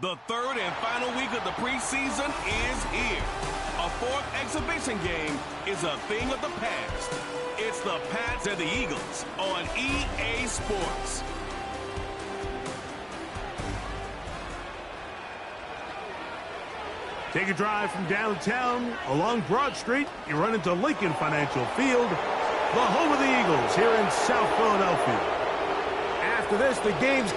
The third and final week of the preseason is here. A fourth exhibition game is a thing of the past. It's the Pats and the Eagles on EA Sports. Take a drive from downtown along Broad Street. You run into Lincoln Financial Field, the home of the Eagles here in South Philadelphia. After this, the game's...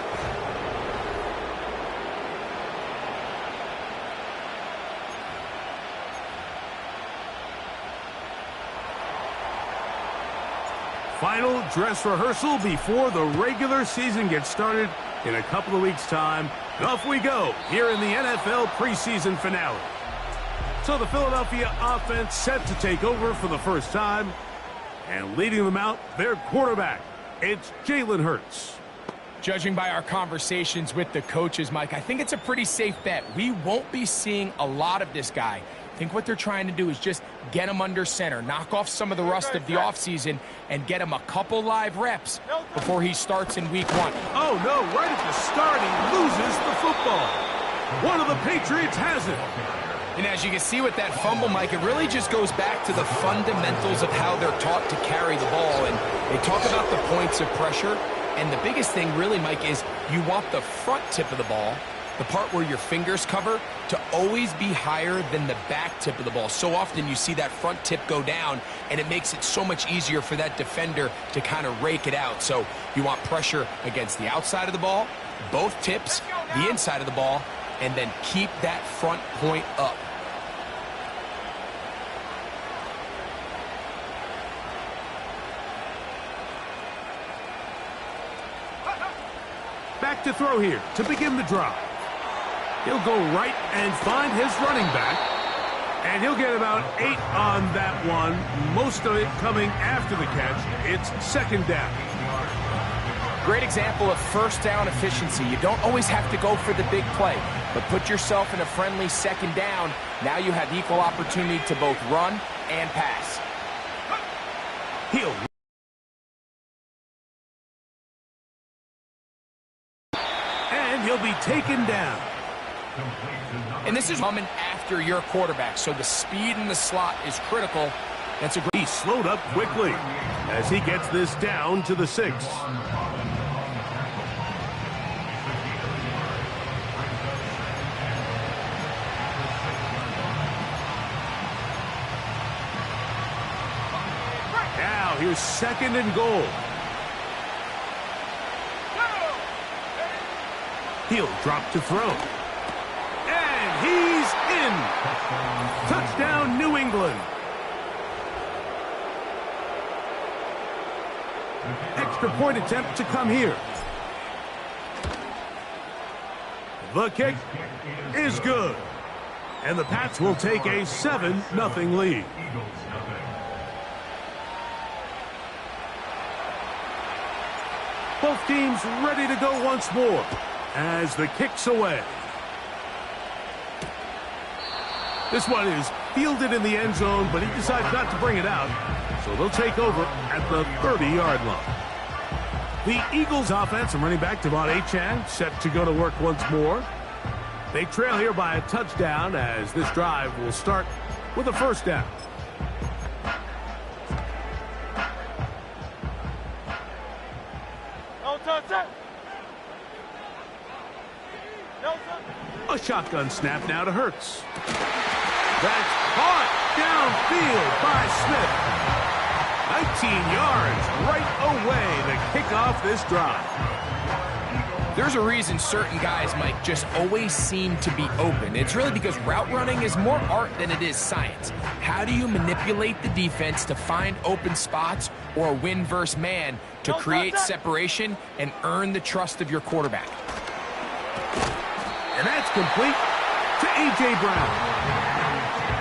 Final dress rehearsal before the regular season gets started in a couple of weeks' time. And off we go here in the NFL preseason finale. So the Philadelphia offense set to take over for the first time. And leading them out, their quarterback, it's Jalen Hurts. Judging by our conversations with the coaches, Mike, I think it's a pretty safe bet. We won't be seeing a lot of this guy. I think what they're trying to do is just get him under center, knock off some of the rust of the offseason, and get him a couple live reps before he starts in week 1. Oh, no, right at the start, he loses the football. One of the Patriots has it. And as you can see with that fumble, Mike, it really just goes back to the fundamentals of how they're taught to carry the ball. And they talk about the points of pressure. And the biggest thing really, Mike, is you want the front tip of the ball, the part where your fingers cover, to always be higher than the back tip of the ball. So often you see that front tip go down, and it makes it so much easier for that defender to kind of rake it out. So you want pressure against the outside of the ball, both tips, the inside of the ball, and then keep that front point up. Back to throw here to begin the drive. He'll go right and find his running back. And he'll get about 8 on that one. Most of it coming after the catch. It's second down. Great example of first down efficiency. You don't always have to go for the big play, but put yourself in a friendly second down. Now you have equal opportunity to both run and pass. He'll be taken down. And this is coming after your quarterback, so the speed in the slot is critical. That's a great... He slowed up quickly as he gets this down to the 6. Now here's second and goal. He'll drop to throw. And he's in. Touchdown, New England. Extra point attempt to come here. The kick is good. And the Pats will take a 7-0 lead. Both teams ready to go once more as the kick's away. This one is fielded in the end zone, but he decides not to bring it out. So they'll take over at the 30-yard line. The Eagles offense and running back Devon Achane set to go to work once more. They trail here by a touchdown as this drive will start with a first down. A shotgun snap now to Hurts. That's caught downfield by Smith. 19 yards right away to kick off this drive. There's a reason certain guys, Mike, just always seem to be open. It's really because route running is more art than it is science. How do you manipulate the defense to find open spots or win versus man to create separation and earn the trust of your quarterback? And that's complete to A.J. Brown.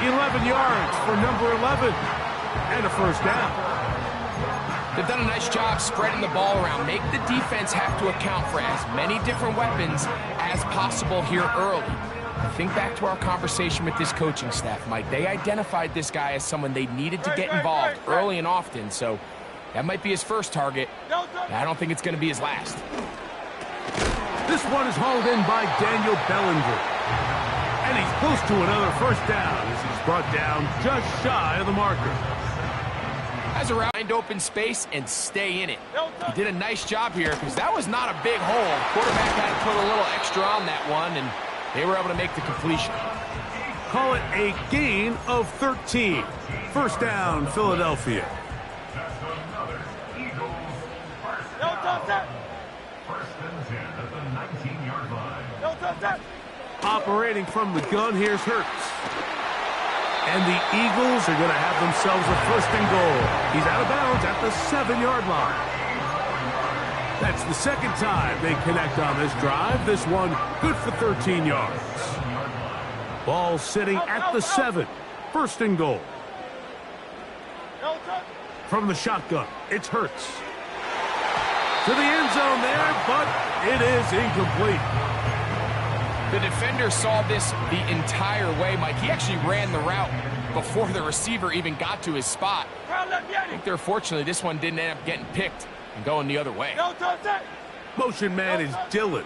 11 yards for number 11 and a first down. They've done a nice job spreading the ball around. Make the defense have to account for as many different weapons as possible here early. Think back to our conversation with this coaching staff, Mike. They identified this guy as someone they needed to get involved early and often, so that might be his first target. I don't think it's going to be his last. This one is hauled in by Daniel Bellinger. And he's close to another first down as he's brought down just shy of the marker. Has a wide open space and stay in it. He did a nice job here because that was not a big hole. Quarterback had to put a little extra on that one, and they were able to make the completion. Call it a gain of 13. First down, Philadelphia. Operating from the gun, here's Hurts. And the Eagles are going to have themselves a first and goal. He's out of bounds at the 7-yard line. That's the second time they connect on this drive. This one good for 13 yards. Ball sitting at the 7. First and goal. From the shotgun, it's Hurts. To the end zone there, but it is incomplete. The defender saw this the entire way, Mike. He actually ran the route before the receiver even got to his spot. I think they're fortunate this one didn't end up getting picked and going the other way. Motion man is Dillon.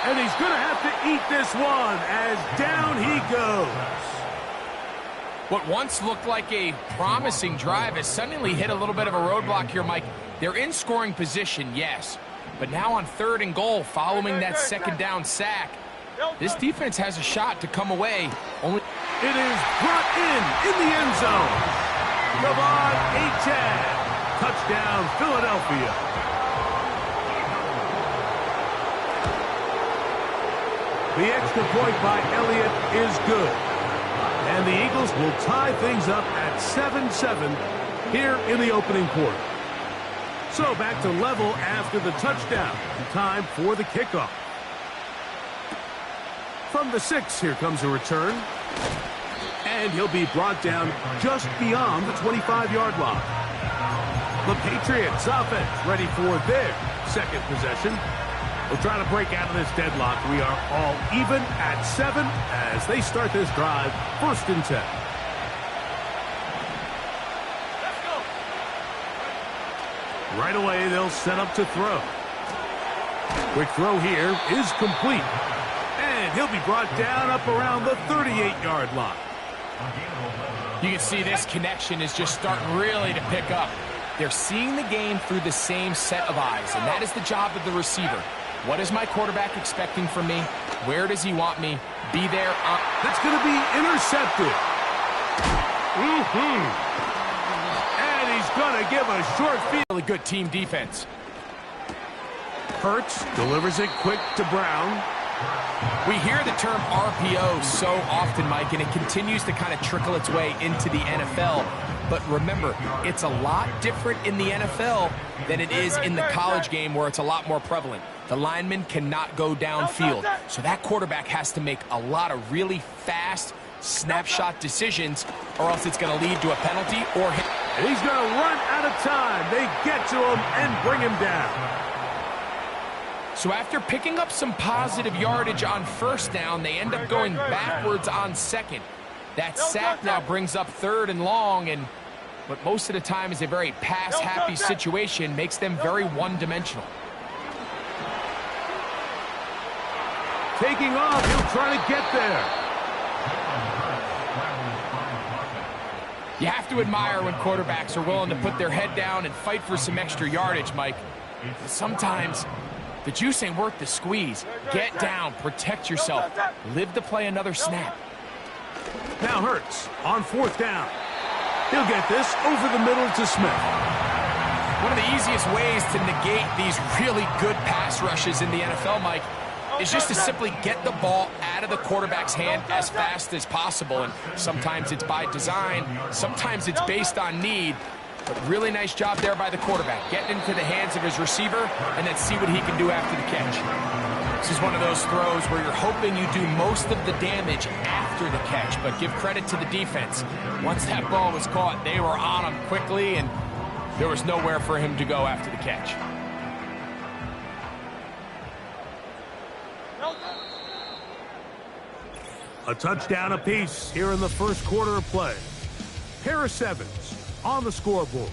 And he's going to have to eat this one as down he goes. What once looked like a promising drive has suddenly hit a little bit of a roadblock here, Mike. They're in scoring position, yes. But now on 3rd and goal, following that second down sack, this defense has a shot to come away. It is brought in the end zone. Devon Achane. Touchdown, Philadelphia. The extra point by Elliott is good. And the Eagles will tie things up at 7-7 here in the opening quarter. So back to level after the touchdown. Time for the kickoff. From the 6, here comes a return. And he'll be brought down just beyond the 25-yard line. The Patriots offense ready for their second possession. We'll try to break out of this deadlock. We are all even at 7 as they start this drive. 1st and 10. Right away, they'll set up to throw. Quick throw here is complete. And he'll be brought down up around the 38-yard line. You can see this connection is just starting really to pick up. They're seeing the game through the same set of eyes, and that is the job of the receiver. What is my quarterback expecting from me? Where does he want me? Be there. That's going to be intercepted. And he's going to give a short field. Really good team defense. Hurts delivers it quick to Brown. We hear the term RPO so often, Mike, and it continues to kind of trickle its way into the NFL. But remember, it's a lot different in the NFL than it is in the college game where it's a lot more prevalent. The lineman cannot go downfield, so that quarterback has to make a lot of really fast snapshot decisions or else it's going to lead to a penalty or hit. And he's going to run out of time. They get to him and bring him down. So after picking up some positive yardage on 1st down, they end up going backwards on 2nd. That sack now brings up 3rd and long, and what most of the time is a very pass-happy situation makes them very one-dimensional. Taking off, he'll try to get there. You have to admire when quarterbacks are willing to put their head down and fight for some extra yardage, Mike. Sometimes the juice ain't worth the squeeze. Get down, protect yourself, live to play another snap. Now Hurts on 4th down. He'll get this over the middle to Smith. One of the easiest ways to negate these really good pass rushes in the NFL, Mike, is just to simply get the ball out of the quarterback's hand as fast as possible. And sometimes it's by design, sometimes it's based on need. But really nice job there by the quarterback, getting into the hands of his receiver and then see what he can do after the catch. This is one of those throws where you're hoping you do most of the damage after the catch, but give credit to the defense. Once that ball was caught, they were on him quickly, and there was nowhere for him to go after the catch. A touchdown apiece here in the 1st quarter of play. Harris Evans on the scoreboard.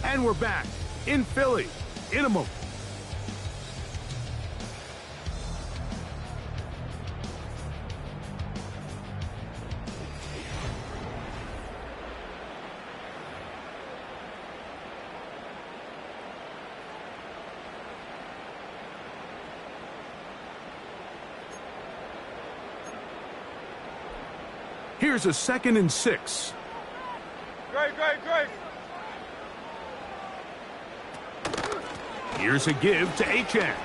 And we're back in Philly in a moment. Here's a 2nd and 6. Great. Here's a give to Achane.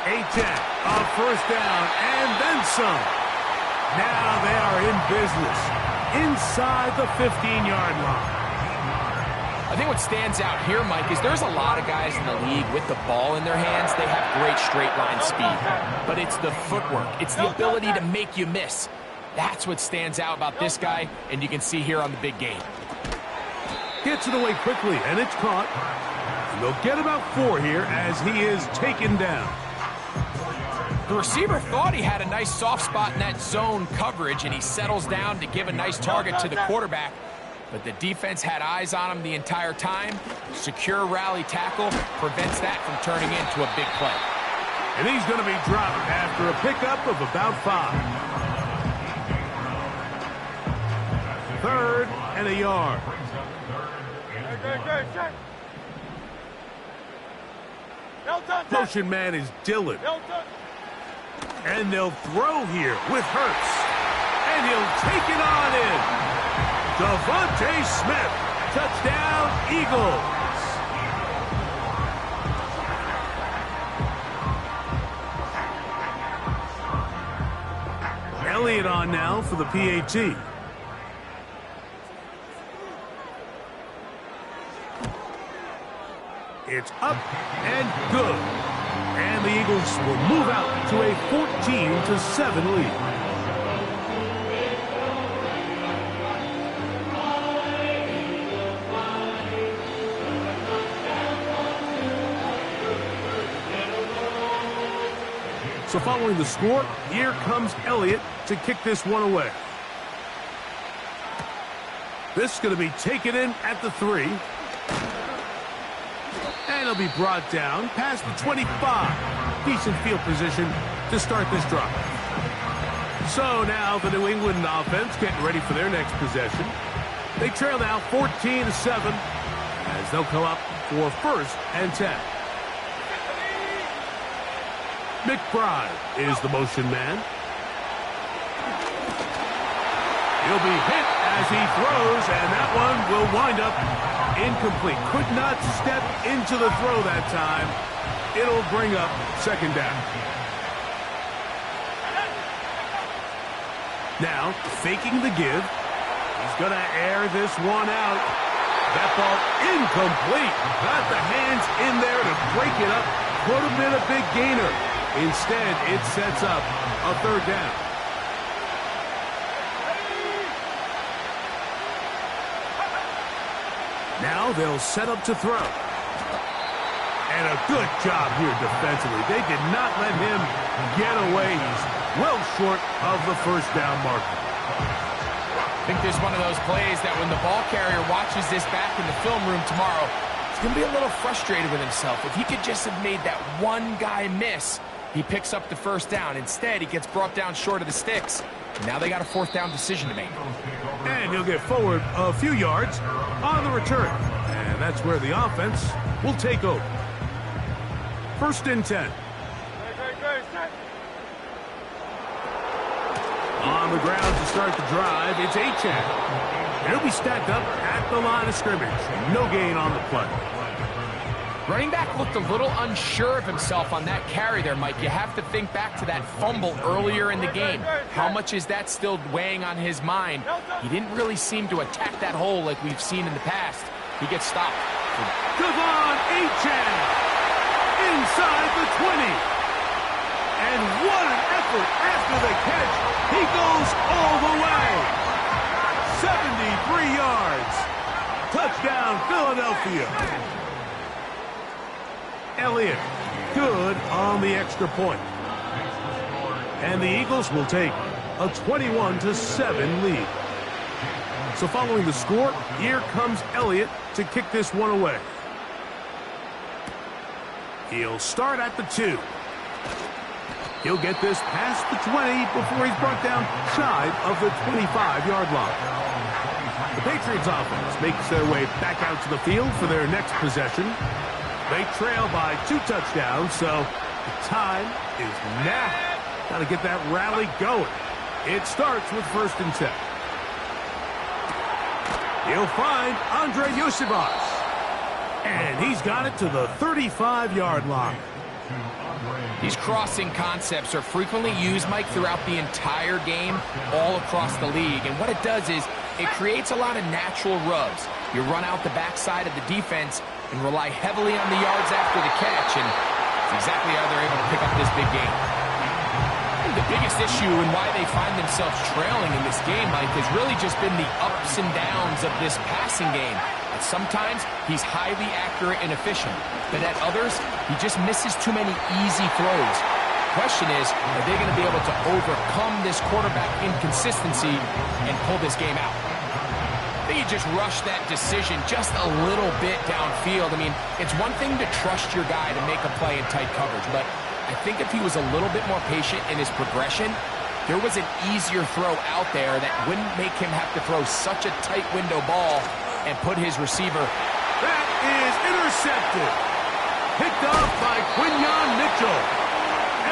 Achane, a first down, and then some. Now they are in business inside the 15-yard line. I think what stands out here, Mike, is there's a lot of guys in the league with the ball in their hands. They have great straight line speed, but it's the footwork. It's the ability to make you miss. That's what stands out about this guy, and you can see here on the big game. Gets it away quickly, and it's caught. And they'll get about 4 here as he is taken down. The receiver thought he had a nice soft spot in that zone coverage, and he settles down to give a nice target to the quarterback. But the defense had eyes on him the entire time. Secure rally tackle prevents that from turning into a big play. And he's going to be dropped after a pickup of about 5. 3rd and a yard. Motion man is Dillon. And they'll throw here with Hurts. And he'll take it on in. Devontae Smith. Touchdown, Eagles. Elliott on now for the PAT. It's up and good. And the Eagles will move out to a 14-7 lead. So following the score, here comes Elliott to kick this one away. This is going to be taken in at the 3. And he'll be brought down past the 25. Decent field position to start this drive. So now the New England offense getting ready for their next possession. They trail now 14-7 as they'll come up for 1st and 10. McBride is the motion man. He'll be hit as he throws, and that one will wind up incomplete. Could not step into the throw that time. It'll bring up 2nd down. Now, faking the give. He's going to air this one out. That ball incomplete. Got the hands in there to break it up. Could have been a big gainer. Instead, it sets up a 3rd down. Now they'll set up to throw. And a good job here defensively. They did not let him get away. He's well short of the 1st down marker. I think there's one of those plays that when the ball carrier watches this back in the film room tomorrow, he's going to be a little frustrated with himself. If he could just have made that one guy miss, he picks up the 1st down. Instead, he gets brought down short of the sticks. Now they got a 4th down decision to make. And he'll get forward a few yards on the return. And that's where the offense will take over. 1st and 10. On the ground to start the drive, it's Achane. He'll be stacked up at the line of scrimmage. No gain on the play. Running back looked a little unsure of himself on that carry there, Mike. You have to think back to that fumble earlier in the game. How much is that still weighing on his mind? He didn't really seem to attack that hole like we've seen in the past. He gets stopped. Devon Achane inside the 20. And what an effort after the catch. He goes all the way. 73 yards. Touchdown, Philadelphia. Elliott, good on the extra point. And the Eagles will take a 21-7 lead. So following the score, here comes Elliott to kick this one away. He'll start at the 2. He'll get this past the 20 before he's brought down shy of the 25-yard line. The Patriots offense makes their way back out to the field for their next possession. They trail by 2 touchdowns, so the time is now. Got to get that rally going. It starts with 1st and 10. He'll find Andre Yosibas. And he's got it to the 35-yard line. These crossing concepts are frequently used, Mike, throughout the entire game, all across the league. And what it does is it creates a lot of natural rubs. You run out the backside of the defense and rely heavily on the yards after the catch. And it's exactly how they're able to pick up this big game. The biggest issue and why they find themselves trailing in this game, Mike, has really just been the ups and downs of this passing game. And sometimes he's highly accurate and efficient, but at others, he just misses too many easy throws. The question is, are they going to be able to overcome this quarterback inconsistency and pull this game out? I think you just rush that decision just a little bit downfield. I mean, it's one thing to trust your guy to make a play in tight coverage, but I think if he was a little bit more patient in his progression, there was an easier throw out there that wouldn't make him have to throw such a tight window ball and put his receiver. That is intercepted. Picked off by Quinyon Mitchell.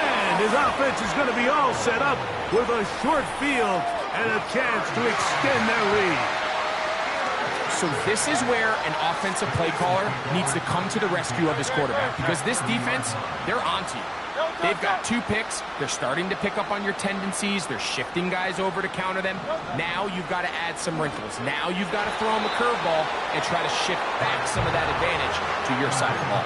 And his offense is going to be all set up with a short field and a chance to extend their lead. So this is where an offensive play caller needs to come to the rescue of his quarterback, because this defense, they're onto you. They've got 2 picks. They're starting to pick up on your tendencies. They're shifting guys over to counter them. Now you've got to add some wrinkles. Now you've got to throw them a curveball and try to shift back some of that advantage to your side of the ball.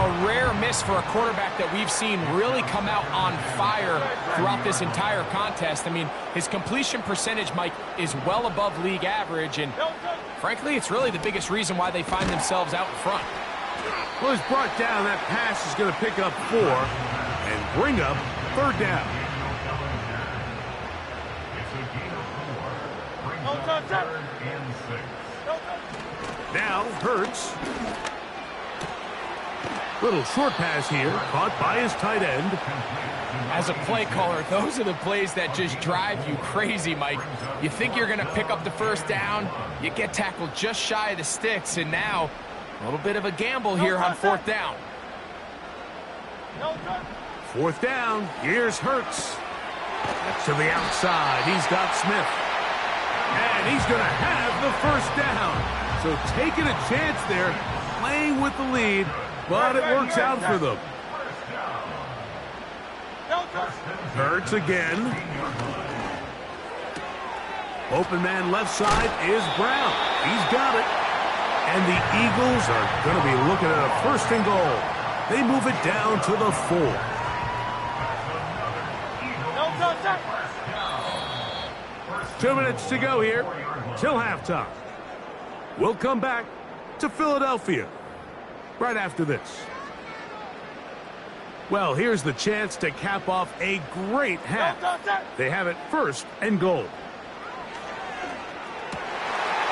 A rare miss for a quarterback that we've seen really come out on fire throughout this entire contest. I mean, his completion percentage, Mike, is well above league average, and frankly, it's really the biggest reason why they find themselves out in front. Well, he's brought down. That pass is going to pick up 4 and bring up 3rd down. Now, Hurts. Little short pass here, caught by his tight end. As a play caller, those are the plays that just drive you crazy, Mike. You think you're going to pick up the 1st down, you get tackled just shy of the sticks, and now a little bit of a gamble here on 4th down. 4th down, here's Hurts. To the outside, he's got Smith. And he's going to have the 1st down. So taking a chance there, playing with the lead, but it works out for them. Hurts again. Open man left side is Brown. He's got it. And the Eagles are going to be looking at a 1st and goal. They move it down to the 4. Two minutes to go here till halftime. We'll come back to Philadelphia right after this. Well, here's the chance to cap off a great half. They have it 1st and goal.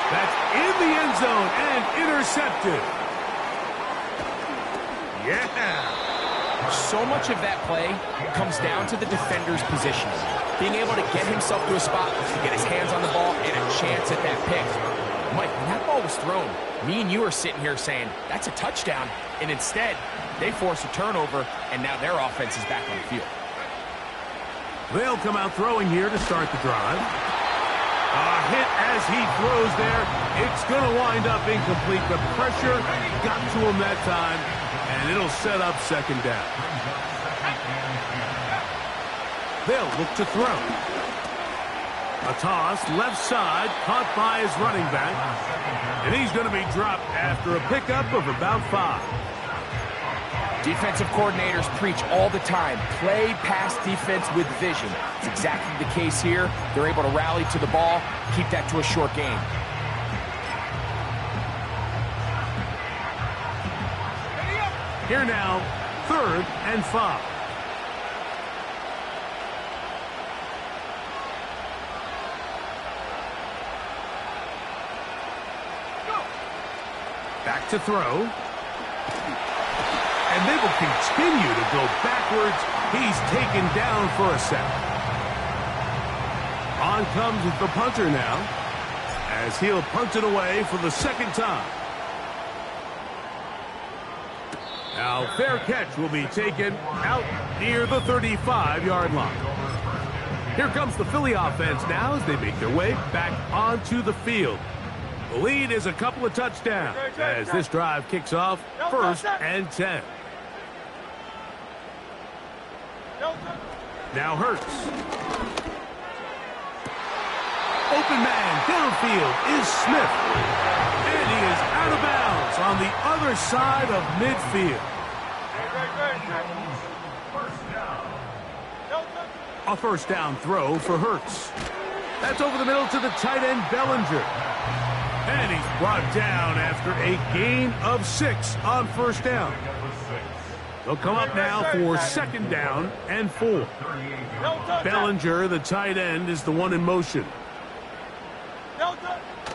That's in the end zone and intercepted. Yeah. So much of that play comes down to the defender's position. Being able to get himself to a spot, to get his hands on the ball, and a chance at that pick. Mike, when that ball was thrown, me and you are sitting here saying, that's a touchdown. And instead, they force a turnover, and now their offense is back on the field. They'll come out throwing here to start the drive. A hit as he throws there. It's going to wind up incomplete. The pressure got to him that time, and it'll set up 2nd down. They'll look to throw. A toss, left side, caught by his running back. And he's going to be dropped after a pickup of about 5. Defensive coordinators preach all the time, play pass defense with vision. It's exactly the case here. They're able to rally to the ball, keep that to a short game. Here now, 3rd and 5. Back to throw. and they will continue to go backwards. He's taken down for a sack. On comes the punter now, as he'll punt it away for the second time. Now, fair catch will be taken out near the 35-yard line. Here comes the Philly offense now as they make their way back onto the field. The lead is a couple of touchdowns as this drive kicks off 1st and 10. Now Hurts. Open man downfield is Smith. And he is out of bounds on the other side of midfield. A first down throw for Hurts. That's over the middle to the tight end Bellinger. And he's brought down after a gain of 6 on first down. They'll come up now for 2nd down and 4. Bellinger, the tight end, is the one in motion.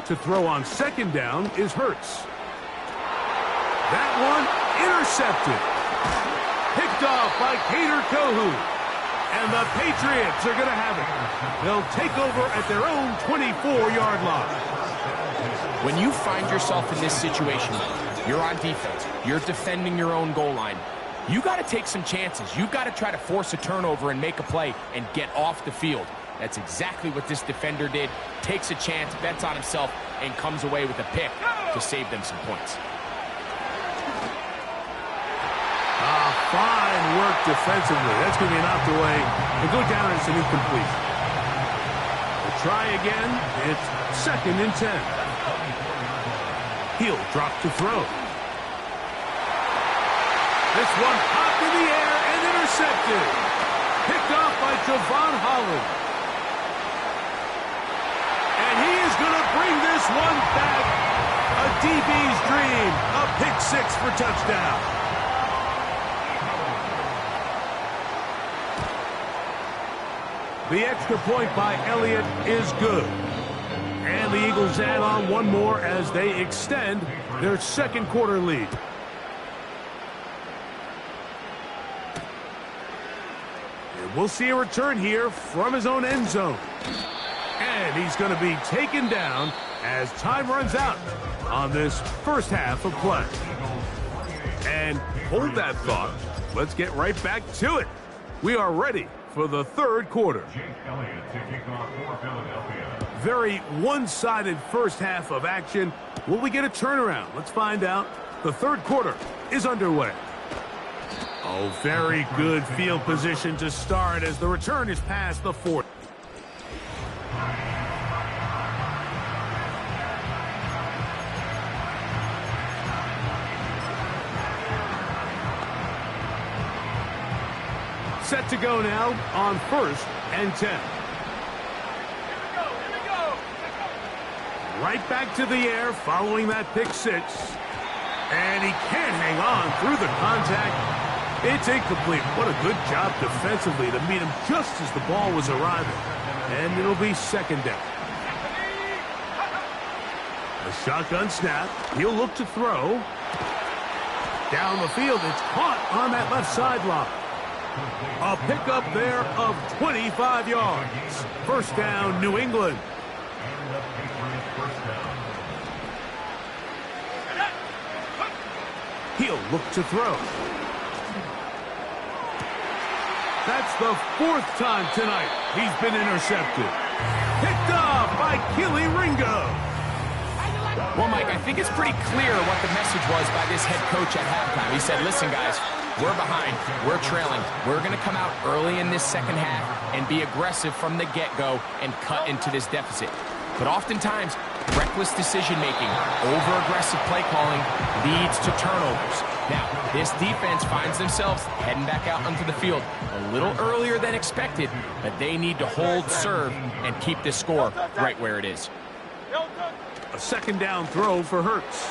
To throw on 2nd down is Hurts. That one intercepted. Picked off by Kader Kohou. And the Patriots are going to have it. They'll take over at their own 24-yard line. When you find yourself in this situation, you're on defense, you're defending your own goal line, you got to take some chances. You've got to try to force a turnover and make a play and get off the field. That's exactly what this defender did. Takes a chance, bets on himself, and comes away with a pick to save them some points. Fine work defensively. That's going to be knocked away. They'll go down and it's an incomplete. We'll try again. It's 2nd and 10. He'll drop to throw. This one popped in the air and intercepted. Picked off by Javon Holland. And he is going to bring this one back. A DB's dream. A pick 6 for touchdown. The extra point by Elliott is good. And the Eagles add on one more as they extend their 2nd quarter lead. And we'll see a return here from his own end zone. And he's going to be taken down as time runs out on this first half of play. And hold that thought. Let's get right back to it. We are ready for the 3rd quarter. Very one-sided first half of action. Will we get a turnaround? Let's find out. The 3rd quarter is underway. Oh, very good field position to start as the return is past the 40. Set to go now on 1st and 10. Right back to the air following that pick 6. And he can't hang on through the contact. It's incomplete. What a good job defensively to meet him just as the ball was arriving. And it'll be 2nd down. A shotgun snap. He'll look to throw. Down the field, it's caught on that left sideline. A pickup there of 25 yards. First down, New England. He'll look to throw. That's the 4th time tonight he's been intercepted. Picked off by Kelee Ringo. Well, Mike, I think it's pretty clear what the message was by this head coach at halftime. He said, listen, guys, we're behind, we're trailing. We're going to come out early in this 2nd half and be aggressive from the get-go and cut into this deficit. But oftentimes, reckless decision-making, over-aggressive play calling leads to turnovers. Now, this defense finds themselves heading back out onto the field a little earlier than expected, but they need to hold serve and keep this score right where it is. A 2nd down throw for Hurts.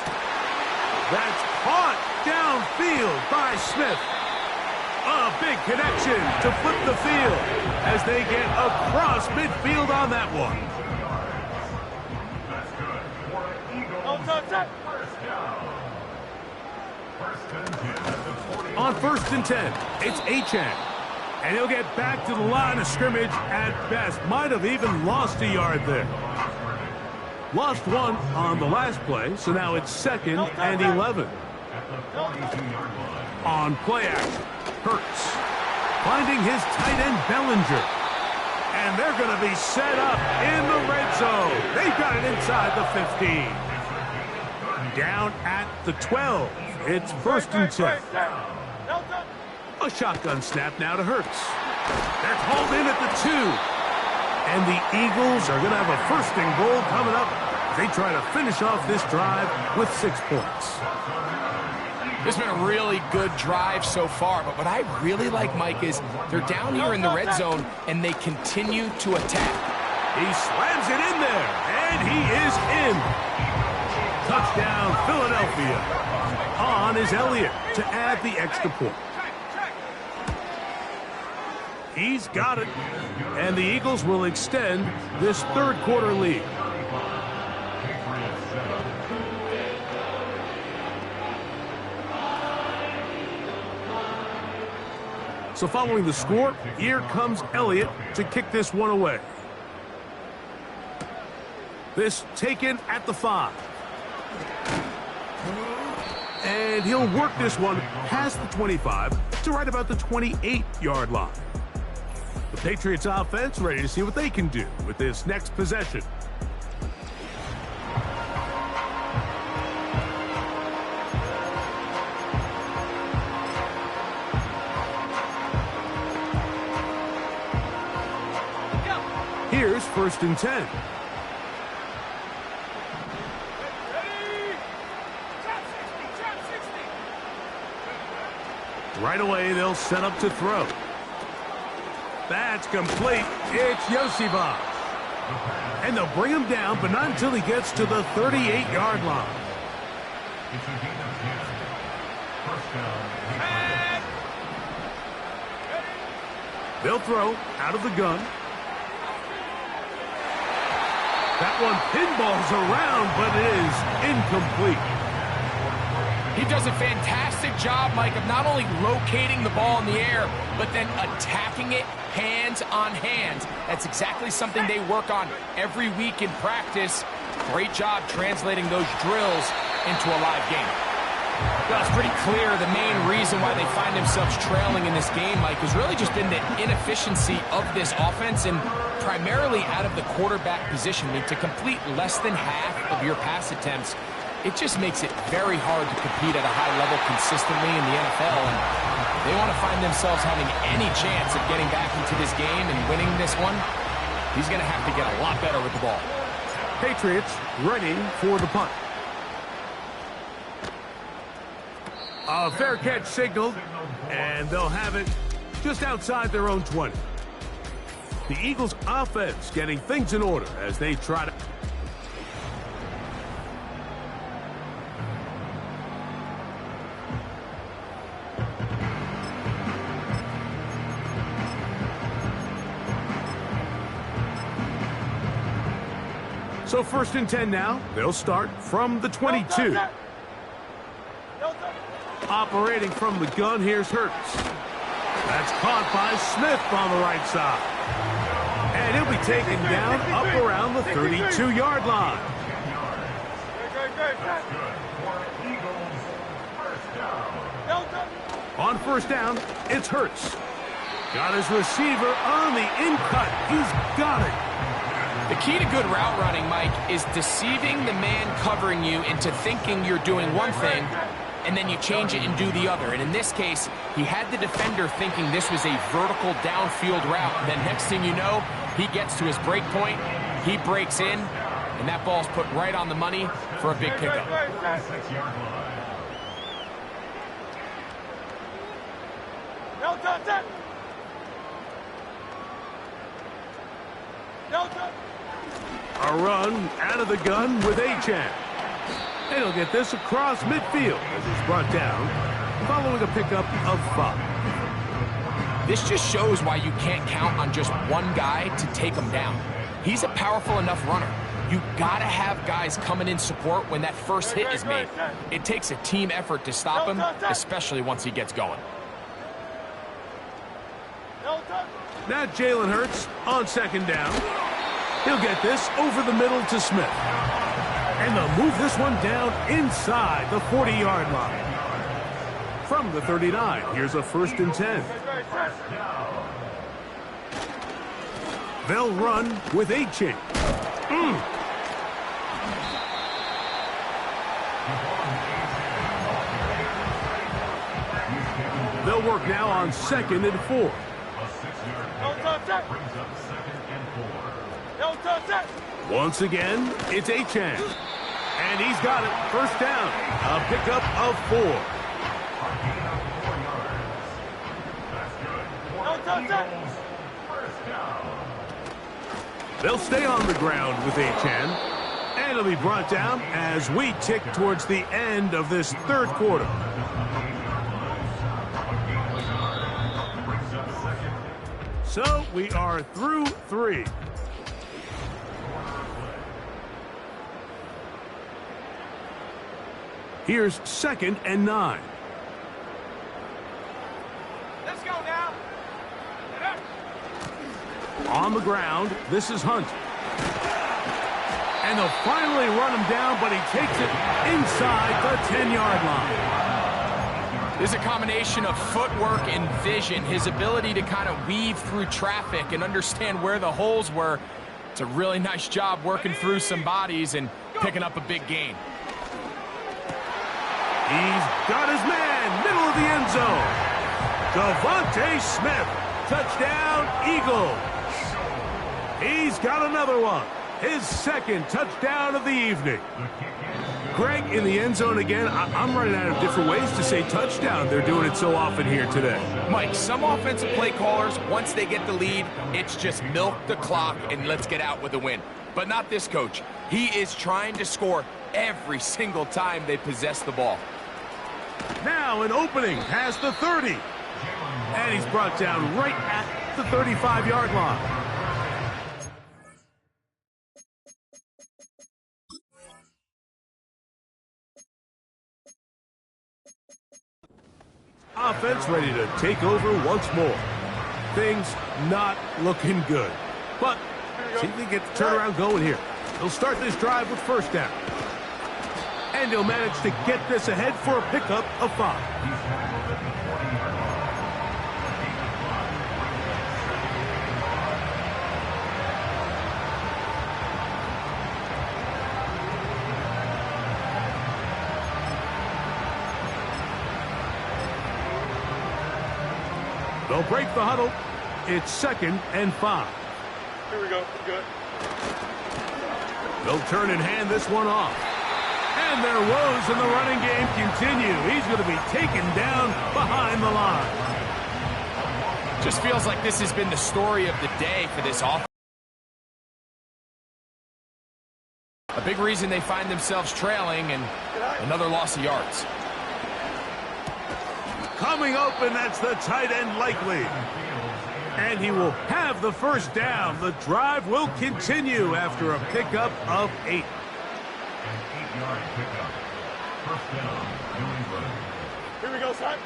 That's caught downfield by Smith. A big connection to flip the field as they get across midfield on that one. On 1st and 10, it's Achane. And he'll get back to the line of scrimmage at best. Might have even lost a yard there. Lost one on the last play, so now it's 2nd and 11. On play action, Hurts finding his tight end Bellinger. And they're going to be set up in the red zone. They've got it inside the 15. Down at the 12. It's 1st and 10. A shotgun snap now to Hurts. They're called in at the 2. And the Eagles are going to have a 1st and goal coming up. They try to finish off this drive with 6 points. This has been a really good drive so far, but what I really like, Mike, is they're down here in the red zone, and they continue to attack. He slams it in there, and he is in. Touchdown, Philadelphia. On is Elliott to add the extra point. He's got it, and the Eagles will extend this 3rd quarter lead. So following the score, here comes Elliott to kick this one away. This taken at the 5. And he'll work this one past the 25 to right about the 28-yard line. The Patriots offense ready to see what they can do with this next possession. Here's 1st and 10. Right away, they'll set up to throw. That's complete. It's Iosivas. And they'll bring him down, but not until he gets to the 38-yard line. They'll throw out of the gun. That one pinballs around, but it is incomplete. He does a fantastic job, Mike, of not only locating the ball in the air, but then attacking it hands on hands. That's exactly something they work on every week in practice. Great job translating those drills into a live game. Well, it's pretty clear the main reason why they find themselves trailing in this game, Mike, has really just been the inefficiency of this offense and primarily out of the quarterback position. I mean, to complete less than half of your pass attempts, it just makes it very hard to compete at a high level consistently in the NFL. And they want to find themselves having any chance of getting back into this game and winning this one. He's going to have to get a lot better with the ball. Patriots ready for the punt. A fair catch signaled, and they'll have it just outside their own 20. The Eagles' offense getting things in order as they try to... So 1st and 10 now. They'll start from the 22. Operating from the gun, here's Hurts. That's caught by Smith on the right side. And he'll be taken down up around the 32-yard line. On 1st down, it's Hurts. Got his receiver on the in-cut. He's got it. The key to good route running, Mike, is deceiving the man covering you into thinking you're doing one thing, and then you change it and do the other. And in this case, he had the defender thinking this was a vertical downfield route. And then next thing you know, he gets to his break point, he breaks in, and that ball's put right on the money for a big pickup. A run out of the gun with Achane. And he'll get this across midfield as it's brought down, following a pickup of 5. This just shows why you can't count on just one guy to take him down. He's a powerful enough runner. you gotta have guys coming in support when that first hit is made. It takes a team effort to stop him, especially once he gets going. Now Jalen Hurts on second down. He'll get this over the middle to Smith. And they'll move this one down inside the 40-yard line. From the 39, here's a 1st and 10. They'll run with Achane. They'll work now on 2nd and 4. Once again, it's Achane. And he's got it. 1st down. A pickup of 4. They'll stay on the ground with Achane. And it'll be brought down as we tick towards the end of this 3rd quarter. So we are through 3. Here's 2nd and 9. Let's go now. On the ground, this is Hunt. And they'll finally run him down, but he takes it inside the 10-yard line. There's a combination of footwork and vision, his ability to kind of weave through traffic and understand where the holes were. It's a really nice job working through some bodies and picking up a big gain. He's got his man, middle of the end zone. Devontae Smith, touchdown, Eagles. He's got another one, his 2nd touchdown of the evening. Greg, in the end zone again. I'm running out of different ways to say touchdown. They're doing it so often here today. Mike, some offensive play callers, once they get the lead, it's just milk the clock and let's get out with a win. But not this coach. He is trying to score every single time they possess the ball. Now an opening past the 30. And he's brought down right at the 35-yard line. Offense ready to take over once more. Things not looking good. But see if they get the turnaround going here. They'll start this drive with 1st down. And he'll manage to get this ahead for a pickup of 5. They'll break the huddle. It's 2nd and 5. Here we go. Good. They'll turn and hand this one off. And their woes in the running game continue. He's going to be taken down behind the line. Just feels like this has been the story of the day for this offense. A big reason they find themselves trailing and another loss of yards. Coming open, that's the tight end Likely. And he will have the 1st down. The drive will continue after a pickup of 8. Here we go, son.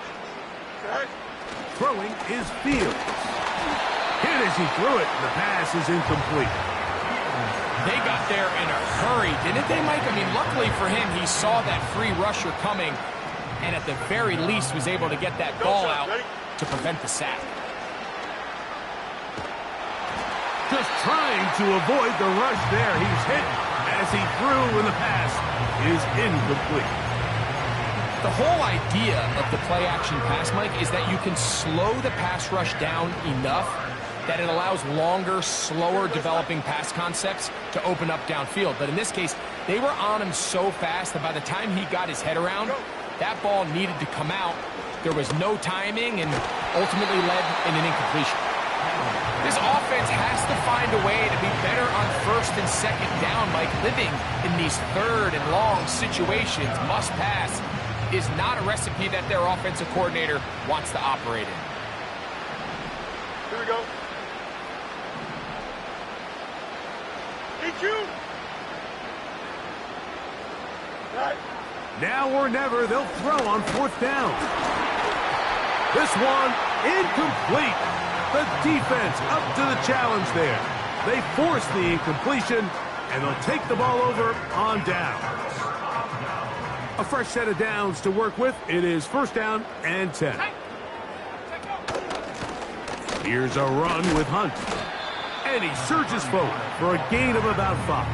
Okay. Throwing is Fields. Hit as he threw it. The pass is incomplete. They got there in a hurry, didn't they, Mike? I mean, luckily for him, he saw that free rusher coming and at the very least was able to get that ball out to prevent the sack. Just trying to avoid the rush there. He's hit as he threw and the pass is incomplete. The whole idea of the play-action pass, Mike, is that you can slow the pass rush down enough that it allows longer, slower developing pass concepts to open up downfield. But in this case, they were on him so fast that by the time he got his head around, that ball needed to come out. There was no timing and ultimately led in an incompletion. This offense has to find a way to be better on 1st and 2nd down, Mike. Living in these 3rd and long situations, must pass, is not a recipe that their offensive coordinator wants to operate in. Here we go. EQ. Now or never, they'll throw on 4th down. This one, incomplete. The defense up to the challenge there. They force the incompletion, and they'll take the ball over on downs. A fresh set of downs to work with. It is 1st down and 10. Here's a run with Hunt. And he surges forward for a gain of about 5.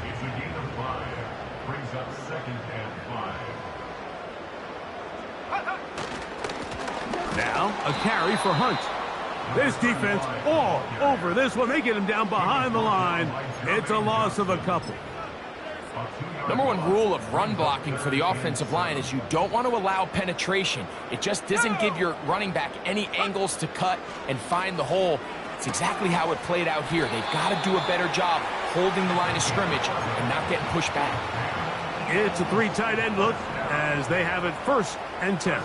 It's a gain of 5. Brings up 2nd and 5. Now a carry for Hunt. This defense all over this one. They get him down behind the line. It's a loss of a couple. Number one rule of run blocking for the offensive line is you don't want to allow penetration. It just doesn't give your running back any angles to cut and find the hole. It's exactly how it played out here. They've got to do a better job holding the line of scrimmage and not getting pushed back. It's a 3 tight end look as they have it 1st and 10.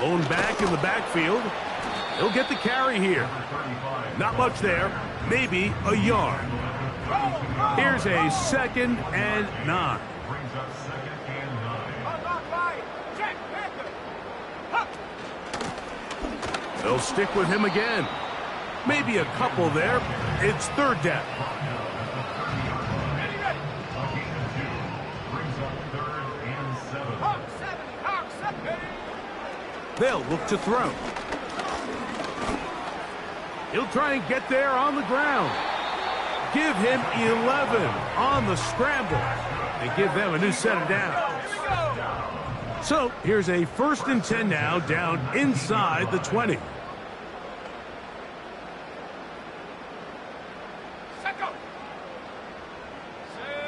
Lone back in the backfield. He'll get the carry here. Not much there. Maybe a yard. Here's a 2nd and 9. Brings up 2nd and 9. They'll stick with him again. Maybe a couple there. It's 3rd down. Brings up 3rd and 7. They'll look to throw. He'll try and get there on the ground. Give him 11 on the scramble and give them a new set of downs. So here's a 1st and 10 now, down inside the 20.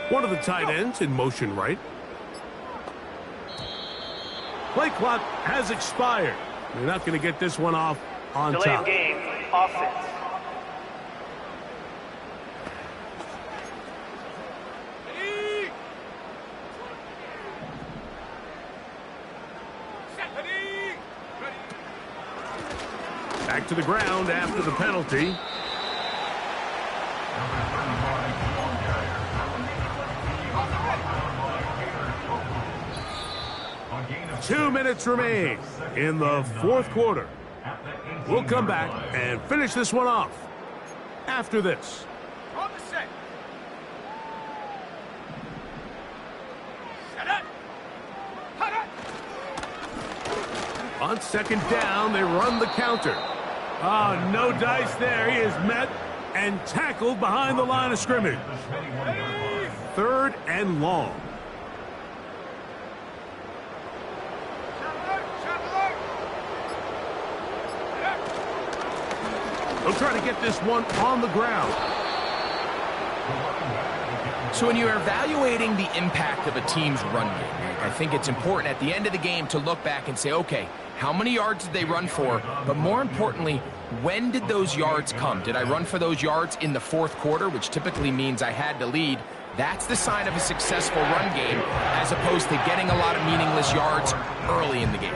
One of the tight ends in motion right. Play clock has expired. They're not going to get this one off on Delay top. of game, offense. Back to the ground after the penalty. A gain of 2 minutes remain in the 4th quarter. We'll come back and finish this one off after this. On the set. Set it. Cut it. On 2nd down, they run the counter. Oh, no dice there. He is met and tackled behind the line of scrimmage. 3rd and long. They'll try to get this one on the ground. So when you're evaluating the impact of a team's run game, I think it's important at the end of the game to look back and say, okay, how many yards did they run for? But more importantly, when did those yards come? Did I run for those yards in the 4th quarter, which typically means I had to lead? That's the sign of a successful run game, as opposed to getting a lot of meaningless yards early in the game.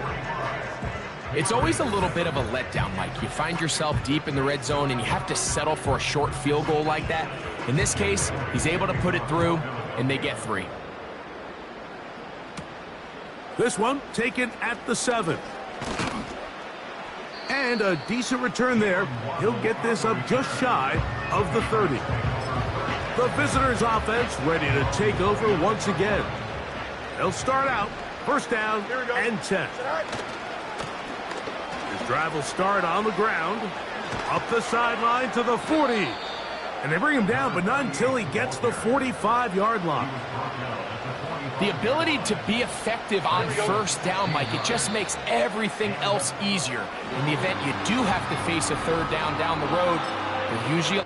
It's always a little bit of a letdown, Mike. You find yourself deep in the red zone and you have to settle for a short field goal like that. In this case, he's able to put it through, and they get 3. This one taken at the 7. And a decent return there. He'll get this up just shy of the 30. The visitors' offense ready to take over once again. They'll start out 1st down and 10. His drive will start on the ground, up the sideline to the 40. And they bring him down, but not until he gets the 45-yard line. The ability to be effective on 1st down, Mike, it just makes everything else easier. In the event you do have to face a 3rd down the road, they're usually